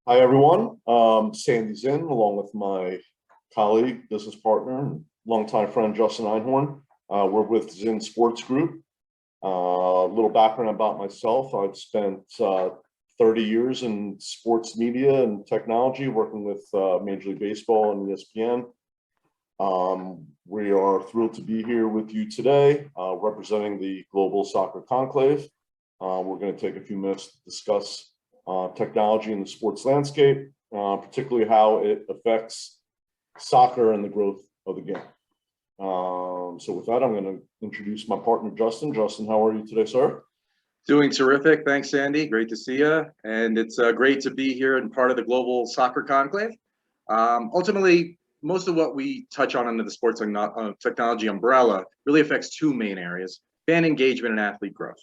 Hi, everyone. Sandy Zinn, along with my colleague, business partner, and longtime friend, Justin Einhorn. We're with Zinn Sports Group. A little background about myself. I've spent 30 years in sports media and technology, working with Major League Baseball and ESPN. We are thrilled to be here with you today, representing the Global Soccer Conclave. We're going to take a few minutes to discuss technology in the sports landscape, particularly how it affects soccer and the growth of the game. So with that, I'm going to introduce my partner, Justin. Justin, how are you today, sir? Doing terrific. Thanks, Sandy. Great to see you. And it's great to be here and part of the Global Soccer Conclave. Ultimately, most of what we touch on under the sports technology umbrella really affects two main areas: fan engagement and athlete growth.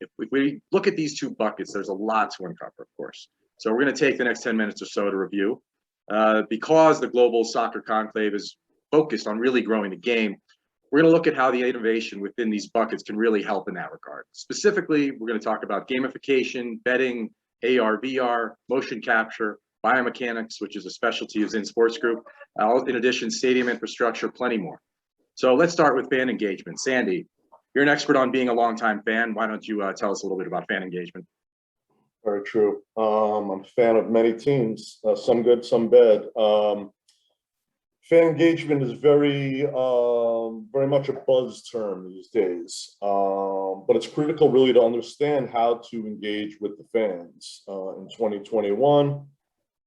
If we look at these two buckets, there's a lot to uncover, of course. So we're going to take the next 10 minutes or so to review. Because the Global Soccer Conclave is focused on really growing the game, we're going to look at how the innovation within these buckets can really help in that regard. Specifically, we're going to talk about gamification, betting, AR, VR, motion capture, biomechanics, which is a specialty of Zinn Sports Group, in addition, stadium infrastructure, plenty more. So let's start with fan engagement. Sandy, you're an expert on being a longtime fan. Why don't you tell us a little bit about fan engagement? Very true. I'm a fan of many teams, some good, some bad. Fan engagement is very much a buzz term these days, but it's critical really to understand how to engage with the fans. In 2021,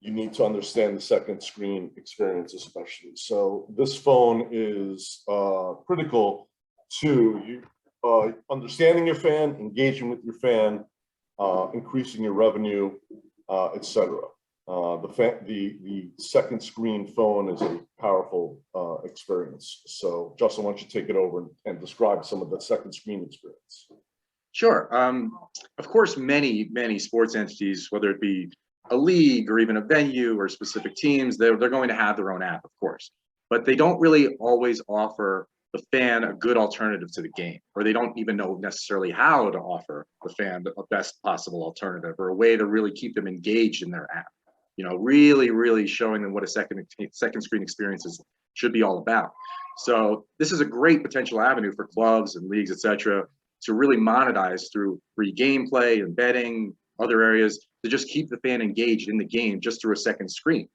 you need to understand the second screen experience especially. So this phone is critical to you. Understanding your fan, engaging with your fan, increasing your revenue, etc. The second screen phone is a powerful experience. So Justin, why don't you take it over and describe some of the second screen experience? Sure. Of course, many sports entities, whether it be a league or even a venue or specific teams, they're going to have their own app, of course, but they don't really always offer the fan a good alternative to the game, or they don't even know necessarily how to offer the fan the best possible alternative or a way to really keep them engaged in their app. You know, really showing them what a second screen experiences should be all about. So this is a great potential avenue for clubs and leagues, etc., to really monetize through free gameplay and betting, other areas, to just keep the fan engaged in the game just through a second screen.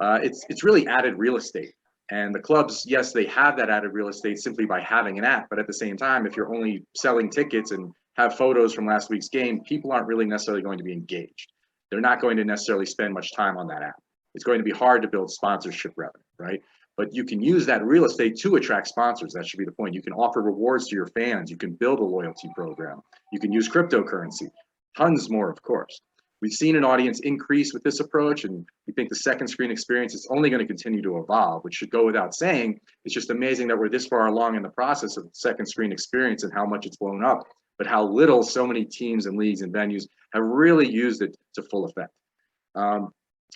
It's really added real estate. And the clubs, yes, they have that added real estate simply by having an app. But at the same time, if you're only selling tickets and have photos from last week's game, people aren't really necessarily going to be engaged. They're not going to necessarily spend much time on that app. It's going to be hard to build sponsorship revenue, right? But you can use that real estate to attract sponsors. That should be the point. You can offer rewards to your fans. You can build a loyalty program. You can use cryptocurrency, tons more, of course. We've seen an audience increase with this approach, and we think the second screen experience is only going to continue to evolve, which should go without saying. It's just amazing that we're this far along in the process of the second screen experience and how much it's blown up, but how little so many teams and leagues and venues have really used it to full effect.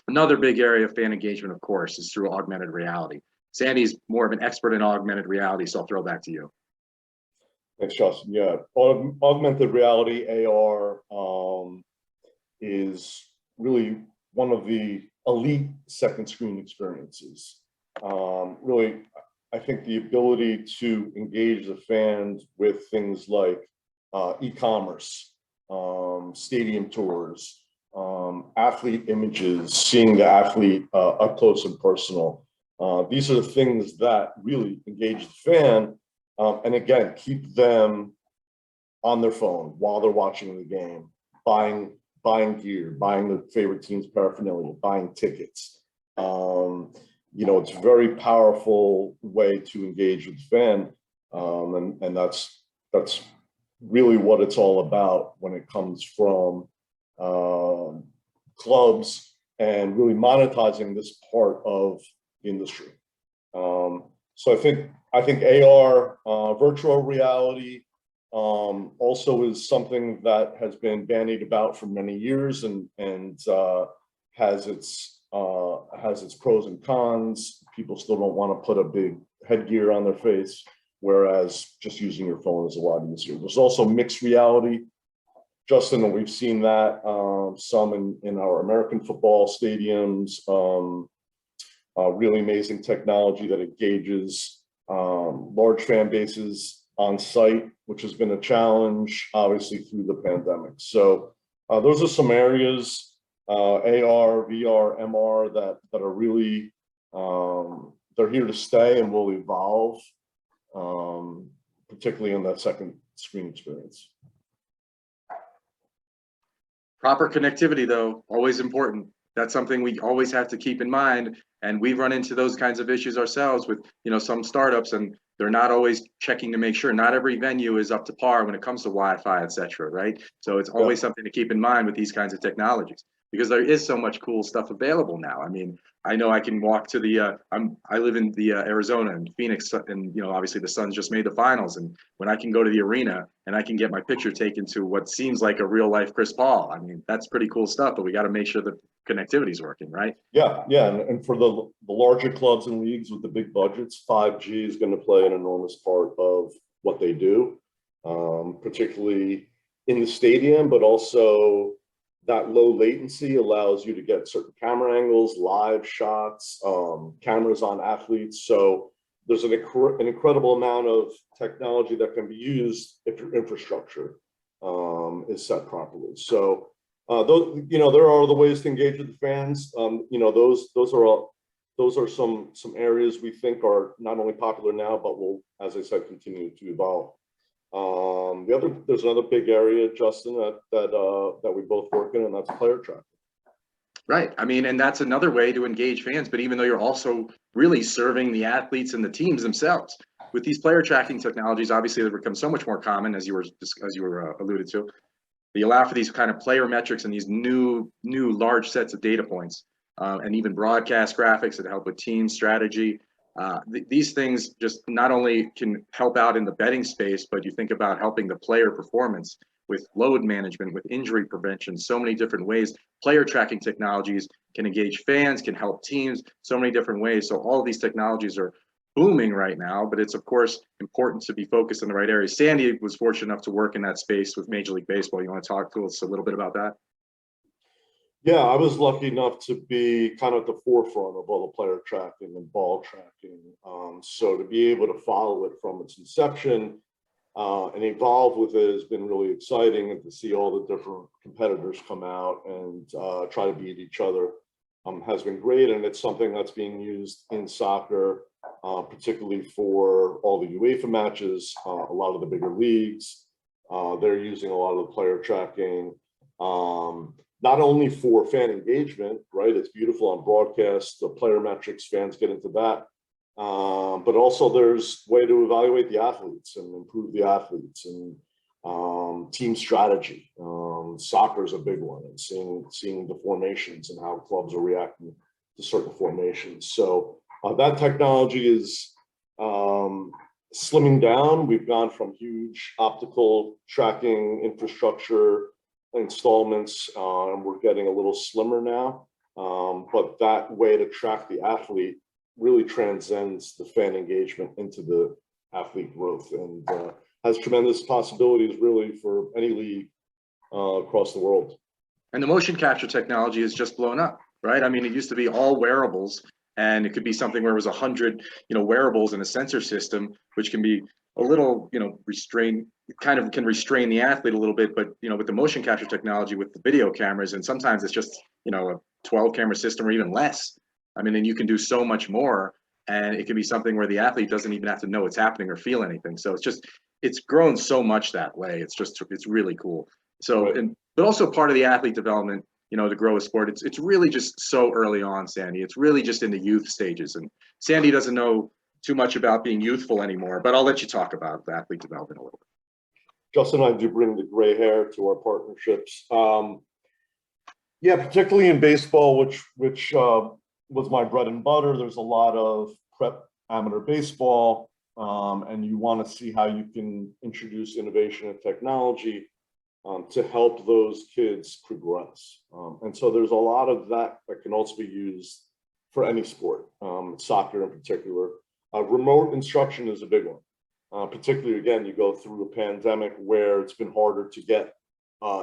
Another big area of fan engagement, of course, is through augmented reality. Sandy's more of an expert in augmented reality, so I'll throw it back to you. Thanks, Justin. Yeah, augmented reality, AR, is really one of the elite second screen experiences. Really, I think the ability to engage the fans with things like e-commerce, stadium tours, athlete images, seeing the athlete up close and personal. These are the things that really engage the fan, and again, keep them on their phone while they're watching the game, buying gear, buying the favorite team's paraphernalia, buying tickets. You know, it's a very powerful way to engage with the fan, and that's really what it's all about when it comes from clubs and really monetizing this part of the industry. So I think AR, virtual reality, also is something that has been bandied about for many years and has its pros and cons. People still don't want to put a big headgear on their face, whereas just using your phone is a lot easier. There's also mixed reality, Justin, and we've seen that some in our American football stadiums. Really amazing technology that engages large fan bases on site, which has been a challenge, obviously, through the pandemic. So those are some areas, AR, VR, MR, that are really, they're here to stay and will evolve, particularly in that second screen experience. Proper connectivity, though, always important. That's something we always have to keep in mind. And we run into those kinds of issues ourselves with, some startups, and they're not always checking to make sure. Not every venue is up to par when it comes to Wi-Fi, et cetera, right? So it's always something to keep in mind with these kinds of technologies, because there is so much cool stuff available now. I mean, I know I can walk to the, I live in the Arizona and Phoenix, and obviously the Suns just made the finals. And when I can go to the arena and I can get my picture taken to what seems like a real life Chris Paul, I mean, that's pretty cool stuff. But we got to make sure that connectivity is working, right? Yeah, and for the larger clubs and leagues with the big budgets, 5G is going to play an enormous part of what they do, particularly in the stadium, but also that low latency allows you to get certain camera angles, live shots, cameras on athletes. So there's an incredible amount of technology that can be used if your infrastructure is set properly. So those, there are other ways to engage with the fans. Those are some areas we think are not only popular now, but will, as I said, continue to evolve. There's another big area, Justin, that we both work in, and that's player tracking. Right. I mean, and that's another way to engage fans. But even though you're also really serving the athletes and the teams themselves with these player tracking technologies, obviously they've become so much more common, as you were alluded to. They allow for these kind of player metrics and these new large sets of data points, and even broadcast graphics that help with team strategy. These things just not only can help out in the betting space, but you think about helping the player performance with load management, with injury prevention, so many different ways. Player tracking technologies can engage fans, can help teams, so many different ways. So all of these technologies are booming right now, but it's of course important to be focused in the right areas. Sandy was fortunate enough to work in that space with Major League Baseball. You want to talk to us a little bit about that? Yeah, I was lucky enough to be kind of at the forefront of all the player tracking and ball tracking. So to be able to follow it from its inception and evolve with it has been really exciting, and to see all the different competitors come out and try to beat each other has been great. And it's something that's being used in soccer, particularly for all the UEFA matches, a lot of the bigger leagues. They're using a lot of the player tracking. Not only for fan engagement, right? It's beautiful on broadcast, the player metrics, fans get into that. But also there's a way to evaluate the athletes and improve the athletes, and team strategy. Soccer is a big one, and seeing the formations and how clubs are reacting to certain formations. So that technology is slimming down. We've gone from huge optical tracking infrastructure installments, and we're getting a little slimmer now, but that way to track the athlete really transcends the fan engagement into the athlete growth, and has tremendous possibilities really for any league across the world. And the motion capture technology has just blown up, right? I mean, it used to be all wearables, and it could be something where it was 100 wearables in a sensor system, which can be a little restrained, kind of can restrain the athlete a little bit. But with the motion capture technology, with the video cameras, and sometimes it's just a 12 camera system or even less. I mean, then you can do so much more, and it can be something where the athlete doesn't even have to know it's happening or feel anything. So it's grown so much that way. It's really cool. So, but also part of the athlete development, to grow a sport. It's really just so early on, Sandy. It's really just in the youth stages, and Sandy doesn't know too much about being youthful anymore, but I'll let you talk about the athlete development a little bit. Justin and I do bring the gray hair to our partnerships. Yeah, particularly in baseball, which was my bread and butter. There's a lot of prep amateur baseball, and you want to see how you can introduce innovation and technology to help those kids progress. And so there's a lot of that can also be used for any sport, soccer in particular. Remote instruction is a big one, particularly, again, you go through a pandemic where it's been harder to get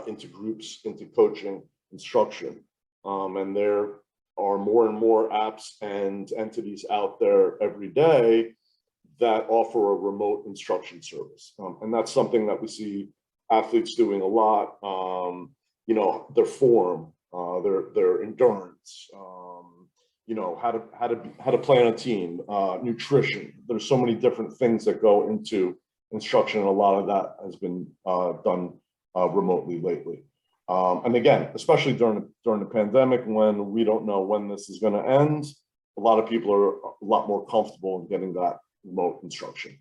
into groups, into coaching, instruction. And there are more and more apps and entities out there every day that offer a remote instruction service. And that's something that we see athletes doing a lot. You know, their form, their endurance, you know, how to play on a team, nutrition. There's so many different things that go into instruction, and a lot of that has been done remotely lately. And again, especially during the pandemic, when we don't know when this is going to end, a lot of people are a lot more comfortable in getting that remote instruction.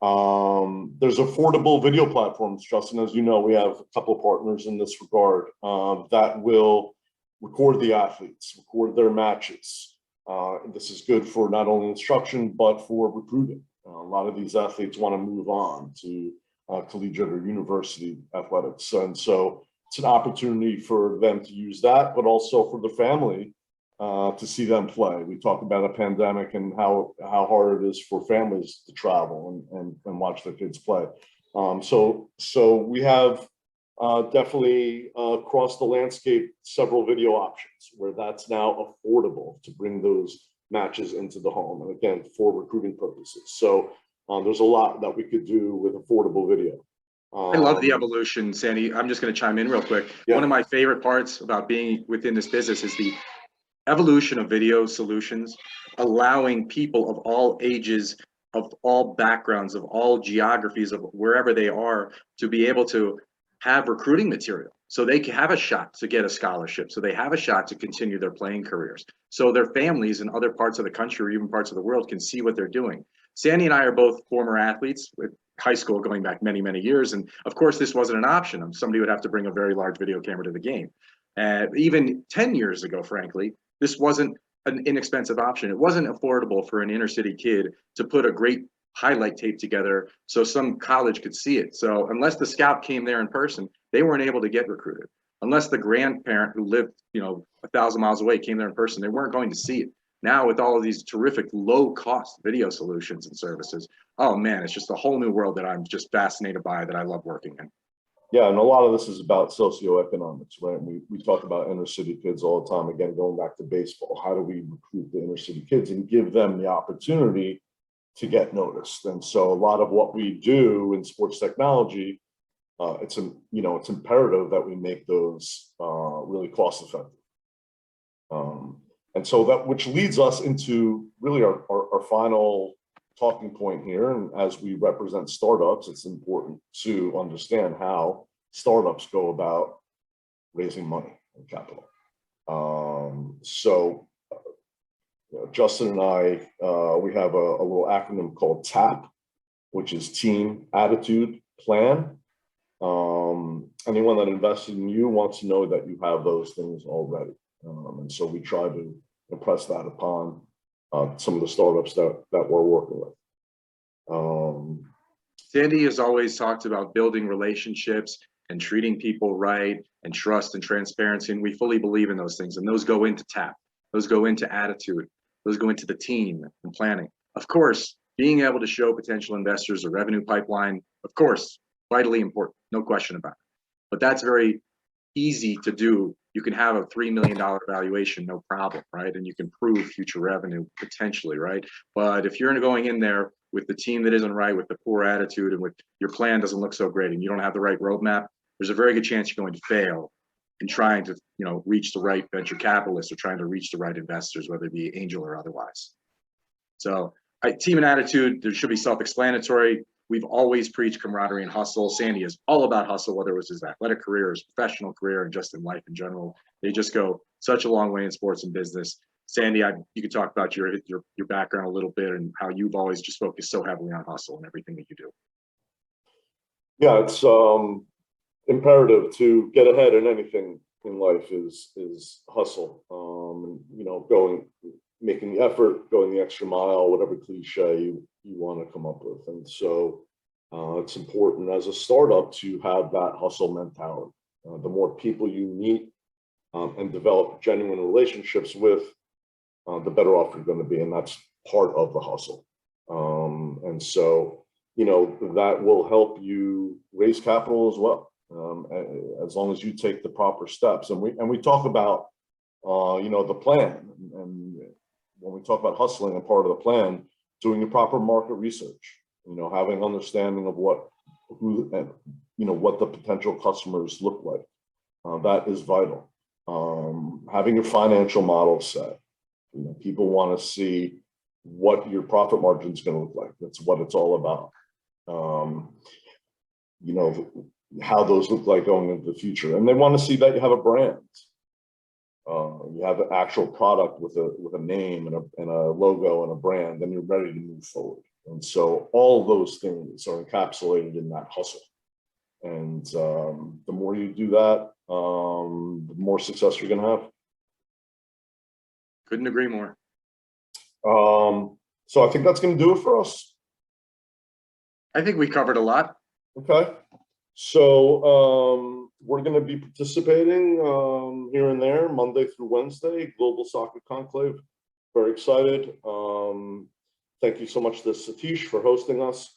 There's affordable video platforms, Justin. As you know, we have a couple of partners in this regard that will record the athletes, record their matches. This is good for not only instruction, but for recruiting. A lot of these athletes want to move on to collegiate or university athletics. And so it's an opportunity for them to use that, but also for the family to see them play. We talk about a pandemic and how hard it is for families to travel and watch their kids play. So we have definitely across the landscape several video options where that's now affordable to bring those matches into the home, and again, for recruiting purposes. So there's a lot that we could do with affordable video. I love the evolution, Sandy. I'm just going to chime in real quick. Yeah. One of my favorite parts about being within this business is the evolution of video solutions, allowing people of all ages, of all backgrounds, of all geographies, of wherever they are, to be able to have recruiting material. So they can have a shot to get a scholarship. So they have a shot to continue their playing careers. So their families in other parts of the country or even parts of the world can see what they're doing. Sandy and I are both former athletes with high school going back many, many years. And of course, this wasn't an option. Somebody would have to bring a very large video camera to the game. Even 10 years ago, frankly, this wasn't an inexpensive option. It wasn't affordable for an inner city kid to put a great highlight tape together so some college could see it. So unless the scout came there in person, they weren't able to get recruited. Unless the grandparent who lived, 1,000 miles away came there in person, they weren't going to see it. Now with all of these terrific low cost video solutions and services, oh man, it's just a whole new world that I'm just fascinated by, that I love working in. Yeah, and a lot of this is about socioeconomics, right? We talk about inner city kids all the time. Again, going back to baseball, how do we recruit the inner city kids and give them the opportunity to get noticed? And so a lot of what we do in sports technology, it's imperative that we make those really cost effective. And so that, which leads us into really our final talking point here. And as we represent startups, it's important to understand how startups go about raising money and capital. Justin and I, we have a little acronym called TAP, which is Team Attitude Plan. Anyone that invested in you wants to know that you have those things already. And so we try to impress that upon some of the startups that we're working with. Sandy has always talked about building relationships and treating people right, and trust and transparency, and we fully believe in those things. And those go into TAP, those go into attitude, those go into the team and planning. Of course, being able to show potential investors a revenue pipeline, of course, vitally important, no question about it. But that's very easy to do. You can have a $3 million valuation, no problem, right? And you can prove future revenue potentially, right? But if you're going in there with the team that isn't right, with the poor attitude, and with your plan doesn't look so great, and you don't have the right roadmap, there's a very good chance you're going to fail in trying to, reach the right venture capitalists or trying to reach the right investors, whether it be angel or otherwise. So team and attitude, there should be self-explanatory. We've always preached camaraderie and hustle. Sandy is all about hustle, whether it was his athletic career, his professional career, and just in life in general. They just go such a long way in sports and business. Sandy, you could talk about your background a little bit and how you've always just focused so heavily on hustle and everything that you do. Yeah, it's imperative to get ahead in anything in life is hustle. Making the effort, going the extra mile, whatever cliche you want to come up with. And so it's important as a startup to have that hustle mentality. The more people you meet and develop genuine relationships with, the better off you're going to be. And that's part of the hustle. And so, that will help you raise capital as well. as long as you take the proper steps. And we talk about, the plan. And when we talk about hustling, a part of the plan, doing the proper market research, having understanding of what the potential customers look like. That is vital. Having your financial model set. People want to see what your profit margin is going to look like. That's what it's all about. How those look like going into the future, and they want to see that you have a brand. You have an actual product with a name and a logo and a brand, and you're ready to move forward. And so all of those things are encapsulated in that hustle. And the more you do that, the more success you're going to have. Couldn't agree more. So I think that's going to do it for us. I think we covered a lot. Okay. So we're going to be participating here and there, Monday through Wednesday, Global Soccer Conclave. Very excited. Thank you so much to Satish for hosting us.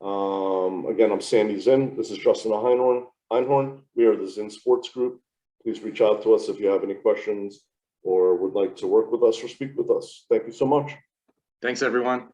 Again, I'm Sandy Zinn. This is Justin Einhorn. We are the Zinn Sports Group. Please reach out to us if you have any questions or would like to work with us or speak with us. Thank you so much. Thanks, everyone.